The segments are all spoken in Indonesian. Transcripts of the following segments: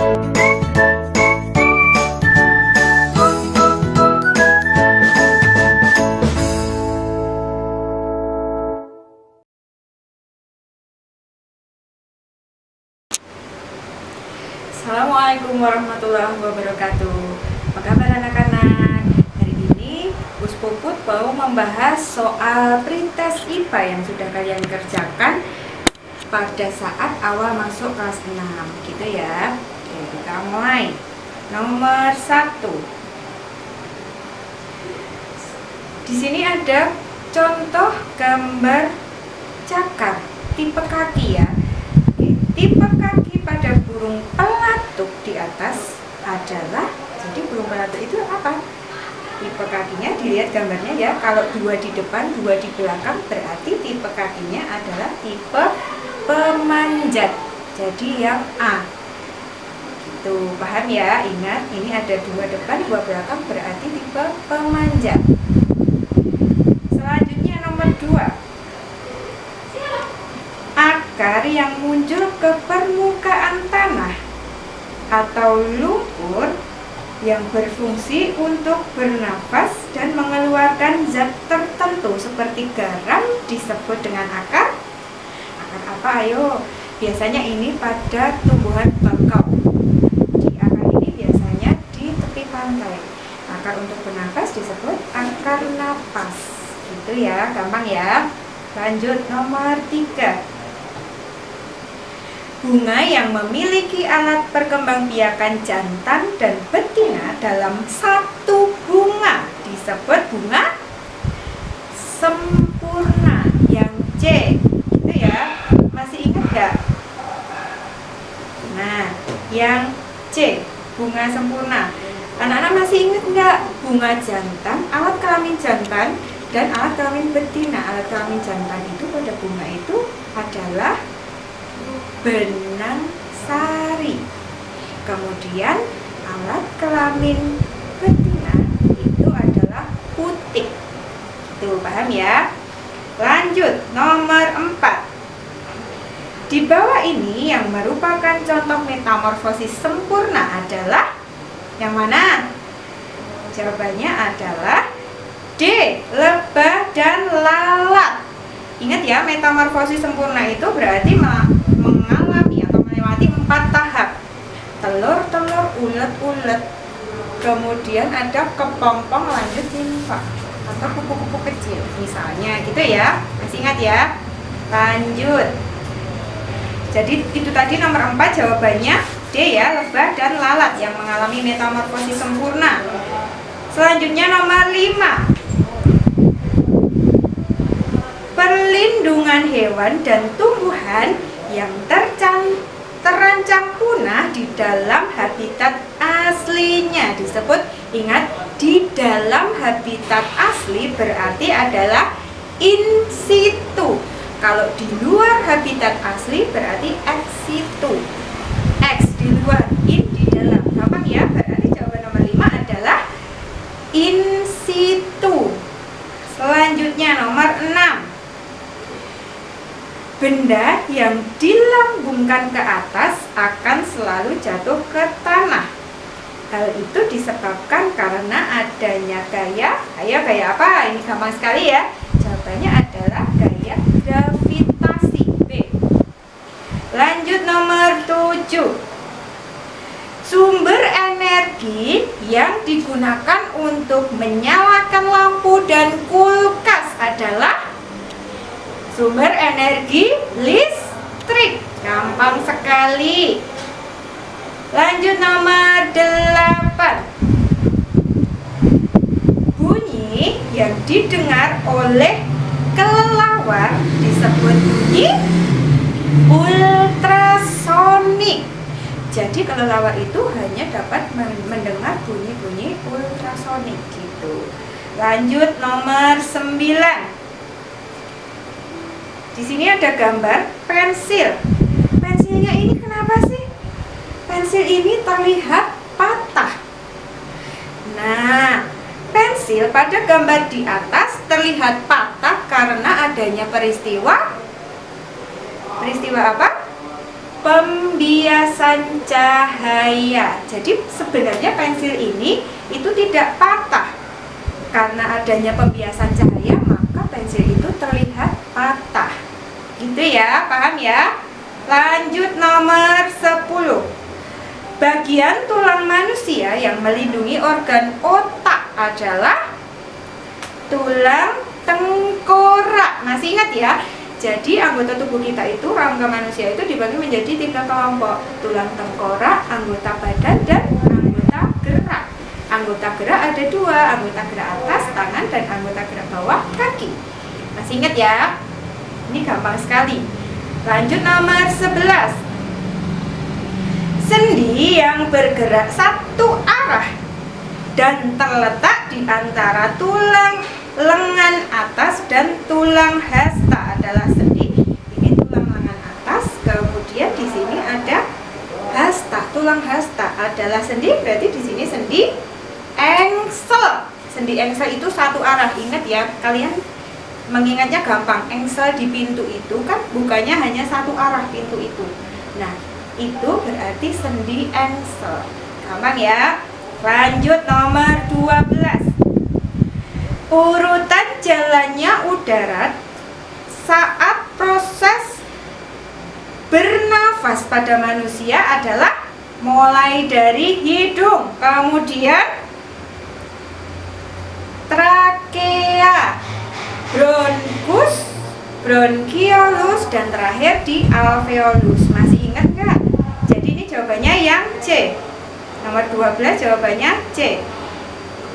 Assalamualaikum warahmatullahi wabarakatuh. Apa kabar anak-anak? Hari ini Gus Puput mau membahas soal pretest IPA yang sudah kalian kerjakan pada saat awal masuk kelas 6, gitu ya. Oke, kita mulai. Nomor 1. Di sini ada contoh gambar cakar tipe kaki ya. Tipe kaki pada burung pelatuk di atas adalah, jadi burung pelatuk itu apa? Tipe kakinya dilihat gambarnya ya. Kalau 2 di depan, 2 di belakang, berarti tipe kakinya adalah tipe pemanjat. Jadi yang A. Gitu, paham ya? Ingat, ini ada 2 depan, 2 belakang, berarti tipe pemanjat. Selanjutnya nomor 2. Akar yang muncul ke permukaan tanah atau lumpur yang berfungsi untuk bernafas dan mengeluarkan zat tertentu seperti garam disebut dengan akar. Akar apa? Ayo. Biasanya ini pada tumbuhan bakau. Di akar ini biasanya di tepi pantai. Akar untuk bernafas disebut akar napas. Gitu ya, gampang ya. Lanjut nomor 3. Bunga yang memiliki alat perkembangbiakan jantan dan betina dalam satu bunga disebut bunga sempurna, yang C. Gitu ya, masih ingat gak? Nah, yang C, bunga sempurna. Anak-anak masih ingat gak? Bunga jantan, alat kelamin jantan dan alat kelamin betina. Alat kelamin jantan itu pada bunga itu adalah benang sari. Kemudian alat kelamin betina itu adalah putik. Tuh, paham ya? Lanjut, nomor 4. Di bawah ini yang merupakan contoh metamorfosis sempurna adalah yang mana? Jawabannya adalah D, lebah dan lalat. Ingat ya, metamorfosis sempurna itu berarti mengalami atau melewati 4 tahap. Telur-telur, ulet-ulet, kemudian ada kepompong, lanjut nimfa atau kupu-kupu kecil misalnya, gitu ya. Masih ingat ya? Lanjut. Jadi itu tadi nomor 4 jawabannya D ya, lebah dan lalat yang mengalami metamorfosis sempurna. Selanjutnya nomor 5. Perlindungan hewan dan tumbuhan yang terancam punah di dalam habitat aslinya disebut, ingat, di dalam habitat asli berarti adalah in situ. Kalau di luar habitat asli berarti ex situ. Ex di luar, in di dalam. Gampang ya? Berarti jawaban nomor 5 adalah in situ. Selanjutnya nomor 6. Benda yang dilambungkan ke atas akan selalu jatuh ke tanah. Hal itu disebabkan karena adanya gaya. Ayo, gaya apa? Ini gampang sekali ya. Jawabannya adalah gaya gravitasi, B. Lanjut nomor 7. Sumber energi yang digunakan untuk menyalakan lampu dan kulkas adalah sumber energi listrik. Gampang sekali. Lanjut nomor 8. Bunyi yang didengar oleh kelelawar disebut bunyi ultrasonik. Jadi kelelawar itu hanya dapat mendengar bunyi-bunyi ultrasonik gitu. Lanjut nomor 9. Di sini ada gambar pensil. Pensilnya ini kenapa sih? Pensil ini terlihat patah. Nah, pensil pada gambar di atas terlihat patah karena adanya peristiwa apa? pembiasan cahaya. Jadi sebenarnya pensil ini itu tidak patah. Karena adanya pembiasan cahaya, maka pensil itu terlihat patah. Gitu ya, paham ya? Lanjut nomor 10. Bagian tulang manusia yang melindungi organ otak adalah tulang tengkorak. Masih ingat ya? Jadi anggota tubuh kita itu, rangka manusia itu dibagi menjadi 3 kelompok. Tulang tengkorak, anggota badan, dan anggota gerak. Anggota gerak ada 2, anggota gerak atas, tangan, dan anggota gerak bawah, kaki. Masih ingat ya? Ini gampang sekali. Lanjut nomor 11. Sendi yang bergerak satu arah dan terletak di antara tulang lengan atas dan tulang hasta adalah sendi. Ini tulang lengan atas, kemudian di sini ada hasta, tulang hasta adalah sendi. Berarti di sini sendi engsel. Sendi engsel itu satu arah. Ingat ya, kalian mengingatnya gampang. Engsel di pintu itu kan bukannya hanya satu arah pintu itu. Nah, itu berarti sendi engsel. Gampang ya. Lanjut nomor 12. Urutan jalannya udara saat proses bernafas pada manusia adalah mulai dari hidung, kemudian trakea, bronkus, bronkiolus, dan terakhir di alveolus. Masih ingat nggak? Jadi ini jawabannya yang C. Nomor 12 jawabannya C.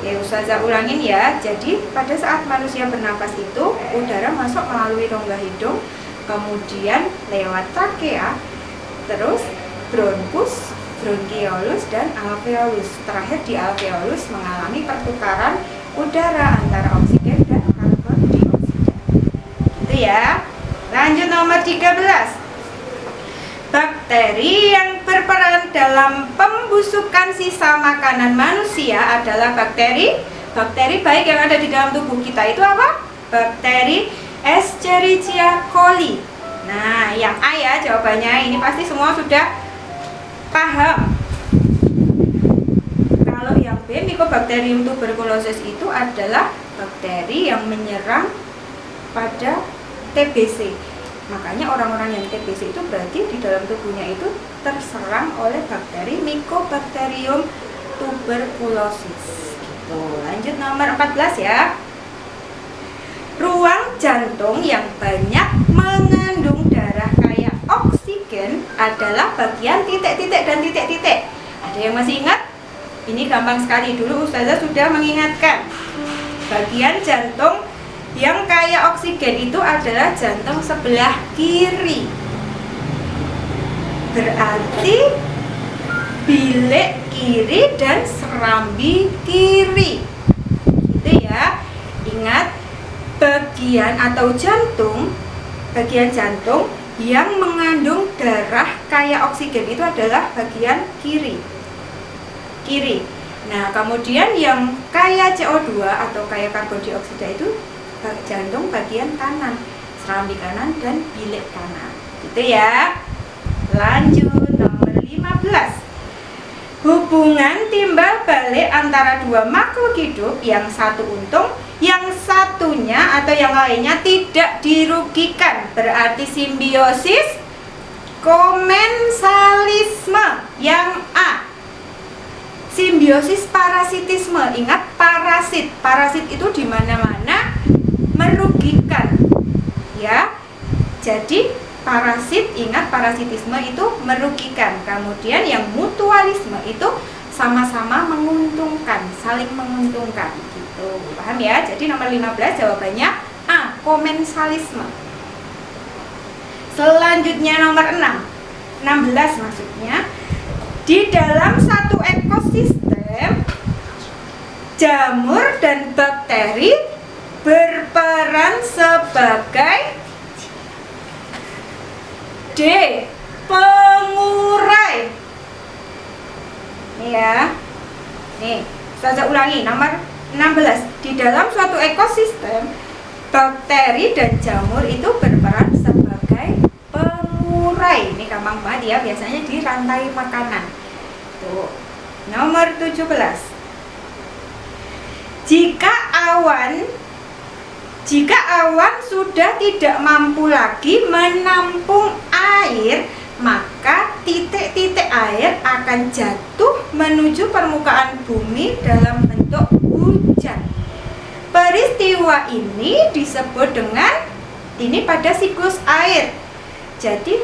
Ya, Ustazah ulangin ya. Jadi pada saat manusia bernafas itu udara masuk melalui rongga hidung, kemudian lewat trakea, terus bronkus, bronkiolus, dan alveolus. Terakhir di alveolus mengalami pertukaran udara antara oksigen dan karbon dioksida. Gitu ya. Lanjut nomor 13. Bakteri yang berperan dalam pembusukan sisa makanan manusia adalah bakteri baik yang ada di dalam tubuh kita. Itu apa? Bakteri Escherichia coli. Nah, yang A ya jawabannya. Ini pasti semua sudah paham. Kalau yang B, Mycobacterium tuberculosis itu adalah bakteri yang menyerang pada TBC. Makanya orang-orang yang TBC itu berarti di dalam tubuhnya itu terserang oleh bakteri Mycobacterium tuberculosis. Gitu. Lanjut nomor 14 ya. Ruang jantung yang banyak mengandung darah kaya oksigen adalah bagian titik-titik dan titik-titik. Ada yang masih ingat? Ini gampang sekali, dulu Ustazah sudah mengingatkan. Bagian jantung yang kaya oksigen itu adalah jantung sebelah kiri. Berarti bilik kiri dan serambi kiri. Gitu ya. Ingat, bagian atau jantung, bagian jantung yang mengandung darah kaya oksigen itu adalah bagian kiri. Nah, kemudian yang kaya CO2 atau kaya karbon dioksida itu jantung bagian kanan, serambi kanan dan bilik kanan. Gitu ya. Lanjut nomor 15. Hubungan timbal balik antara dua makhluk hidup, yang satu untung, yang satunya atau yang lainnya tidak dirugikan, berarti simbiosis komensalisme. Yang A, simbiosis parasitisme. Ingat, parasit itu di mana-mana merugikan ya. Jadi parasit, ingat, parasitisme itu merugikan. Kemudian yang mutualisme itu sama-sama menguntungkan, saling menguntungkan gitu. Paham ya? Jadi nomor 15 jawabannya A, komensalisme. Selanjutnya nomor 16 maksudnya. Di dalam satu ekosistem, jamur dan bakteri berperan sebagai D, pengurai. Nih ya. Nih, saya ulangi nomor 16. Di dalam suatu ekosistem, bakteri dan jamur itu berperan sebagai pengurai. urai. Ini gampang banget ya, biasanya di rantai makanan. Tuh. Nomor 17. Jika awan sudah tidak mampu lagi menampung air, maka titik-titik air akan jatuh menuju permukaan bumi dalam bentuk hujan. Peristiwa ini disebut dengan, ini pada siklus air. Jadi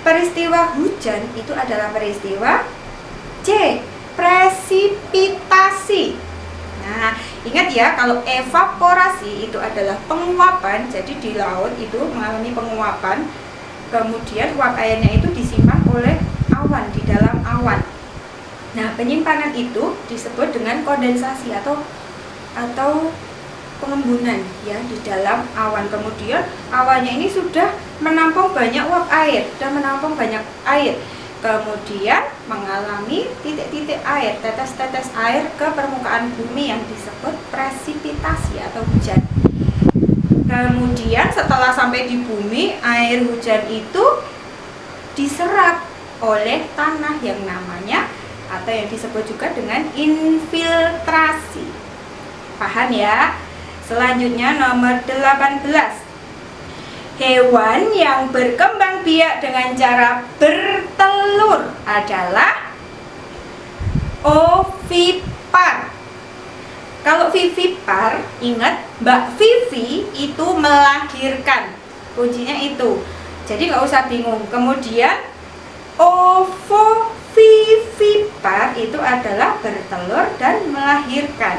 peristiwa hujan itu adalah peristiwa C, presipitasi. Nah, ingat ya, kalau evaporasi itu adalah penguapan, jadi di laut itu mengalami penguapan, kemudian uap airnya itu disimpan oleh awan, di dalam awan. Nah, penyimpanan itu disebut dengan kondensasi atau pengembunan ya di dalam awan. Kemudian awannya ini sudah menampung banyak uap air dan menampung banyak air, kemudian mengalami titik-titik air, tetes-tetes air ke permukaan bumi yang disebut presipitasi atau hujan. Kemudian setelah sampai di bumi, air hujan itu diserap oleh tanah yang namanya atau yang disebut juga dengan infiltrasi. Paham ya? Selanjutnya nomor 18. Hewan yang berkembang biak dengan cara bertelur adalah ovipar. Kalau vivipar, ingat Mbak Vivi itu melahirkan. Kuncinya itu. Jadi nggak usah bingung. Kemudian ovovivipar itu adalah bertelur dan melahirkan.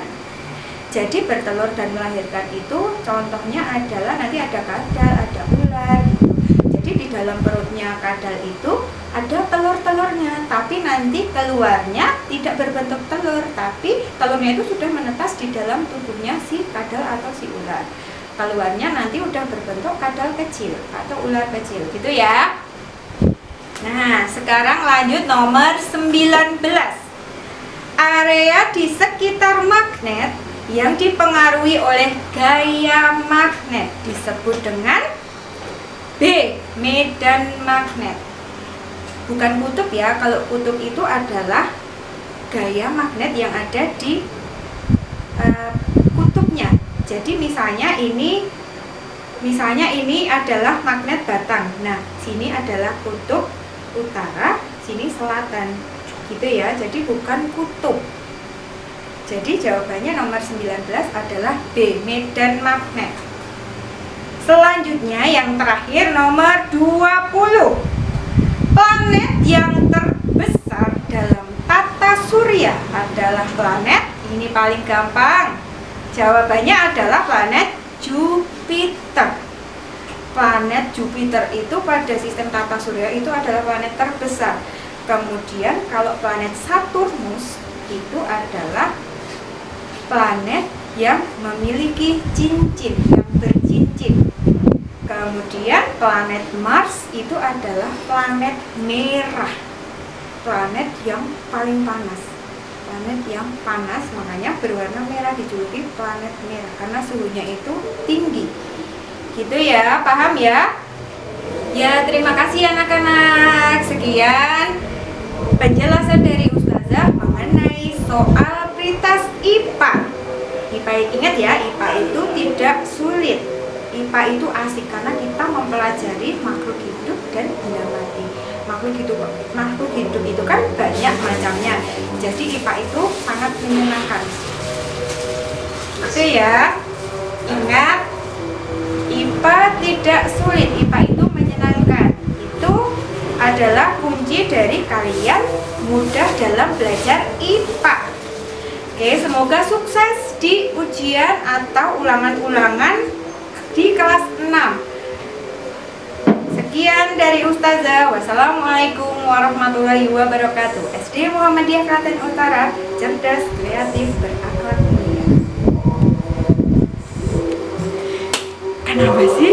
Jadi bertelur dan melahirkan itu contohnya adalah nanti ada kadal, ada ular gitu. Jadi di dalam perutnya kadal itu ada telur-telurnya, tapi nanti keluarnya tidak berbentuk telur, tapi telurnya itu sudah menetas di dalam tubuhnya si kadal atau si ular. Keluarnya nanti udah berbentuk kadal kecil atau ular kecil gitu ya. Nah, sekarang lanjut nomor 19. Area di sekitar magnet yang dipengaruhi oleh gaya magnet disebut dengan B, medan magnet. Bukan kutub ya, kalau kutub itu adalah gaya magnet yang ada di kutubnya. Jadi misalnya ini adalah magnet batang. Nah, sini adalah kutub utara, sini selatan. Gitu ya, jadi bukan kutub. Jadi jawabannya nomor 19 adalah B, medan magnet. Selanjutnya yang terakhir nomor 20. Planet yang terbesar dalam tata surya adalah planet, ini paling gampang. Jawabannya adalah planet Jupiter. Planet Jupiter itu pada sistem tata surya itu adalah planet terbesar. Kemudian kalau planet Saturnus itu adalah planet yang memiliki cincin, yang bercincin. Kemudian planet Mars itu adalah planet merah, planet yang paling panas. Planet yang panas makanya berwarna merah, dijuluki planet merah karena suhunya itu tinggi. Gitu ya, paham ya? Ya, terima kasih anak-anak. Sekian penjelasan dari Ustazah mengenai soal prioritas IPA. IPA, ingat ya, IPA itu tidak sulit. IPA itu asik karena kita mempelajari makhluk hidup dan benda mati. Makhluk hidup itu kan banyak macamnya. Jadi IPA itu sangat menyenangkan. Oke ya. Ingat, IPA tidak sulit, IPA itu menyenangkan. Itu adalah kunci dari kalian mudah dalam belajar IPA. Oke, semoga sukses di ujian atau ulangan-ulangan di kelas 6. Sekian dari Ustazah. Wassalamualaikum warahmatullahi wabarakatuh. SD Muhammadiyah Klaten Utara, cerdas, kreatif, berakhlak mulia. Kenapa sih?